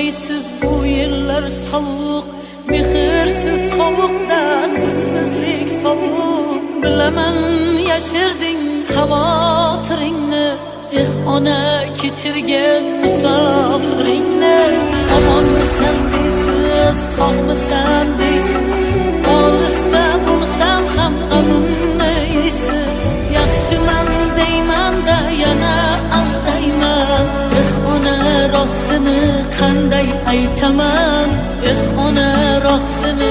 bilmaysiz bu yillar sovuq, mehrsiz sovuqda sizsizlik sovuq. Bilaman yashirding xavotiringni, ona kechirgan musofiringni. Omonmisan deysiz, sog'misan deysiz, olisda bo'lsam ham g'amimni yeysiz. Yaxshiman deyman-da yana aldayman, ona rostini qanday aytaman, ona rostini